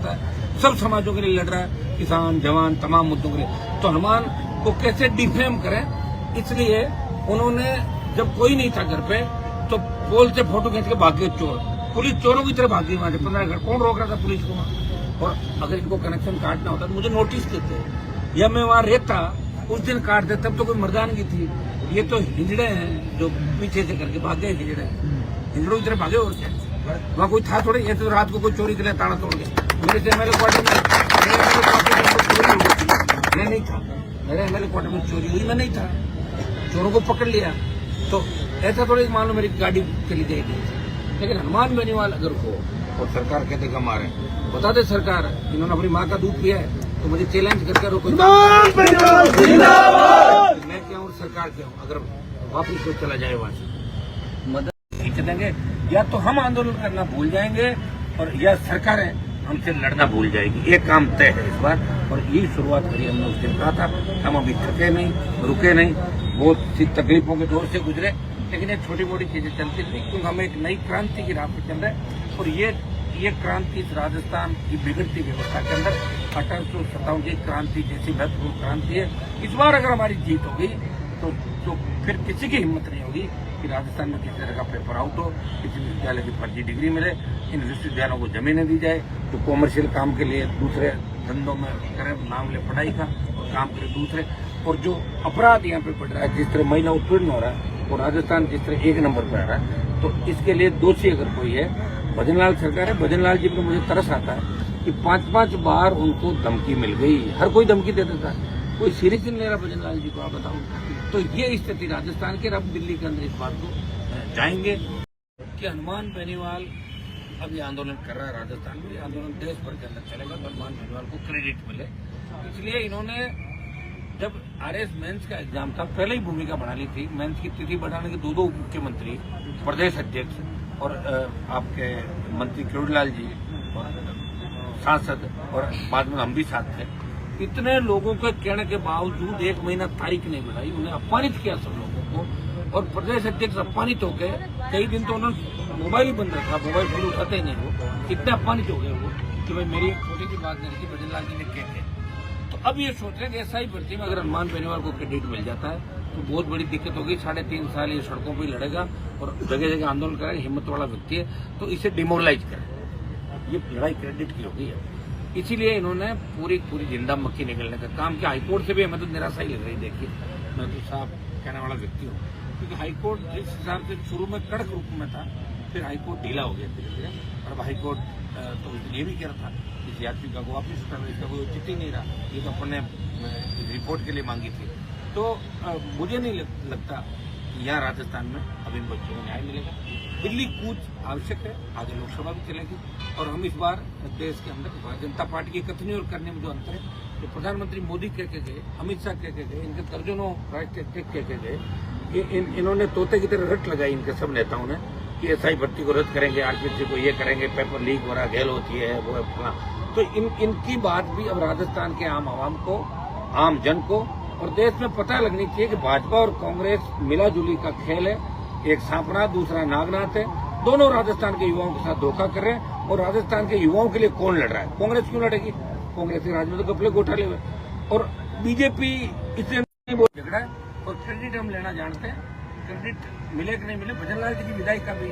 करता है, सब समाजों के लिए लड़ रहा है, किसान जवान तमाम मुद्दों के लिए। तो हनुमान को कैसे डिफेम करें, इसलिए उन्होंने जब कोई नहीं था घर पे तो पोल से फोटो खींच के भाग गए चोर। पुलिस चोरों की तरह भागी वहां से 15 घर। कौन रोक रहा था पुलिस को? और अगर इनको कनेक्शन काटना होता तो मुझे नोटिस देते, या मैं वहां रहता उस दिन काट देते, तब तो कोई मर्दानगी थी। ये तो हिजड़े हैं जो पीछे से करके भाग गए, हिजड़ों की तरह भागे। और क्या वहाँ कोई था थोड़े? ये तो रात को कोई चोरी के लिए ताला तोड़ गया। मेरे से एमएलए क्वार्टर में चोरी हुई थी, मैं नहीं था। मेरे एमएलए क्वार्टर में चोरी हुई, मैं नहीं था। चोरों को पकड़ लिया। तो ऐसा थोड़ी मान लो मेरी गाड़ी चली जाएगी। लेकिन हनुमान बेनीवाल अगर हो और सरकार कहते कि मारे, बता दे सरकार इन्होंने अपनी माँ का दूध पिया है तो मुझे चैलेंज करके रोको। मैं क्या हूँ, सरकार क्या हूँ? अगर वापिस को चला जाए वहां से मदद खींच देंगे, या तो हम आंदोलन करना भूल जाएंगे और या सरकारें हमसे लड़ना भूल जाएगी। एक काम तय है इस बार, और यही शुरुआत करी हमने उस दिन कहा था। हम अभी थके नहीं, रुके नहीं, बहुत सी तकलीफों के दौर से गुजरे, लेकिन ये छोटी मोटी चीजें चलती थी क्योंकि हम एक नई क्रांति की राह पर चल रहे। और ये क्रांति इस राजस्थान की बिगड़ती व्यवस्था के अंदर 1857 की क्रांति जैसी महत्वपूर्ण क्रांति है। इस बार अगर हमारी जीत होगी तो फिर किसी की हिम्मत नहीं होगी कि राजस्थान में किसी तरह का पेपर आउट हो, किसी विश्वविद्यालय की फर्जी डिग्री मिले, इन विश्वविद्यालयों को जमीनें दी जाए, तो कॉमर्शियल काम के लिए दूसरे धंधों में करें, नाम ले पढ़ाई का, और काम के लिए दूसरे। और जो अपराध यहाँ पे बढ़ रहा है, जिस तरह महिला उत्पीड़न हो रहा है, और राजस्थान जिस तरह 1 नंबर पर आ रहा है, तो इसके लिए दोषी अगर कोई है, भजनलाल सरकार है। भजनलाल जी पर मुझे तरस आता है कि 5-5 बार उनको धमकी मिल गई। हर कोई धमकी दे देता है, कोई सीरियस नहीं ले रहा भजनलाल जी को, आप बताओ। तो ये स्थिति राजस्थान के, अब दिल्ली के अंदर इस बात को जाएंगे कि हनुमान बेनीवाल अभी आंदोलन कर रहा है राजस्थान में। आंदोलन देश भर के अंदर चलेगा तो हनुमान बेनीवाल को क्रेडिट मिले। इसलिए इन्होंने जब आरएस मेंस का एग्जाम था, पहले ही भूमिका बना ली थी। मेंस की तिथि बढ़ाने के 2 मुख्यमंत्री, प्रदेश अध्यक्ष और आपके मंत्री किरोड़ीलाल जी और सांसद, और बाद में हम भी साथ थे। इतने लोगों के कहने के बावजूद 1 महीना तारीख नहीं बढ़ाई, उन्हें अपमानित किया सब लोगों को। और प्रदेश अध्यक्ष अपमानित हो गए, कई दिन तो उन्होंने मोबाइल ही बंद रखा, मोबाइल फोन उठाते ही नहीं। वो इतने अपमानित हो गए वो कि भाई मेरी एक छोटी सी बात नहीं थी, भजनलाल जी ने कहते। तो अब ये सोच रहे हैं कि SI भर्ती में अगर हनुमान बेनीवाल को क्रेडिट मिल जाता है तो बहुत बड़ी दिक्कत होगी। 3.5 साल ये सड़कों पर लड़ेगा और जगह जगह आंदोलन करेगा। हिम्मत वाला व्यक्ति है, तो इसे डिमोरलाइज करें। ये लड़ाई क्रेडिट की होगी है। इसीलिए इन्होंने पूरी जिंदा मक्खी निकलने का काम किया। हाईकोर्ट से भी हमें तो निराशा ही लग रही। देखिए, मैं तो साफ कहने वाला व्यक्ति हूँ, क्योंकि हाईकोर्ट जिस हिसाब से शुरू में कड़क रूप में था, फिर हाईकोर्ट ढीला हो गया धीरे धीरे। और अब हाईकोर्ट तो उस दिन ये भी कह रहा था इस याचिका को वापिस उठाना, इसका कोई औचित्य ही नहीं रहा। ये तो अपने रिपोर्ट के लिए मांगी थी। तो मुझे नहीं लगता कि यहाँ राजस्थान में अब इन बच्चों को न्याय मिलेगा। दिल्ली कूच आवश्यक है, आगे लोकसभा भी चलेगी। और हम इस बार देश के अंदर भारतीय जनता पार्टी की कथनी और करने में जो अंतर है, तो प्रधानमंत्री मोदी कह के गए, अमित शाह कह के गए, इनके दर्जनों राष्ट्रीय अध्यक्ष कह के गए कि इन्होंने तोते की तरह रट लगाई इनके सब नेताओं ने कि SI भर्ती को रद्द करेंगे, RPC को ये करेंगे, पेपर लीक हो रहा, घेल होती है, वो है। तो इनकी बात भी अब राजस्थान के आम आवाम को, आम जन को और देश में पता लगनी चाहिए कि भाजपा और कांग्रेस मिला जुली का खेल है। एक सांपनाथ, दूसरा नागनाथ है। दोनों राजस्थान के युवाओं के साथ धोखा कर रहे हैं। और राजस्थान के युवाओं के लिए कौन लड़ रहा है? कांग्रेस क्यों लड़ेगी? कांग्रेस के राज में तो गपले घोटाले हुए। और बीजेपी इसलिए नहीं बोल झगड़ा है। और क्रेडिट हम लेना जानते हैं, क्रेडिट मिले कि नहीं मिले। भजनलाल जी की विदाई का भी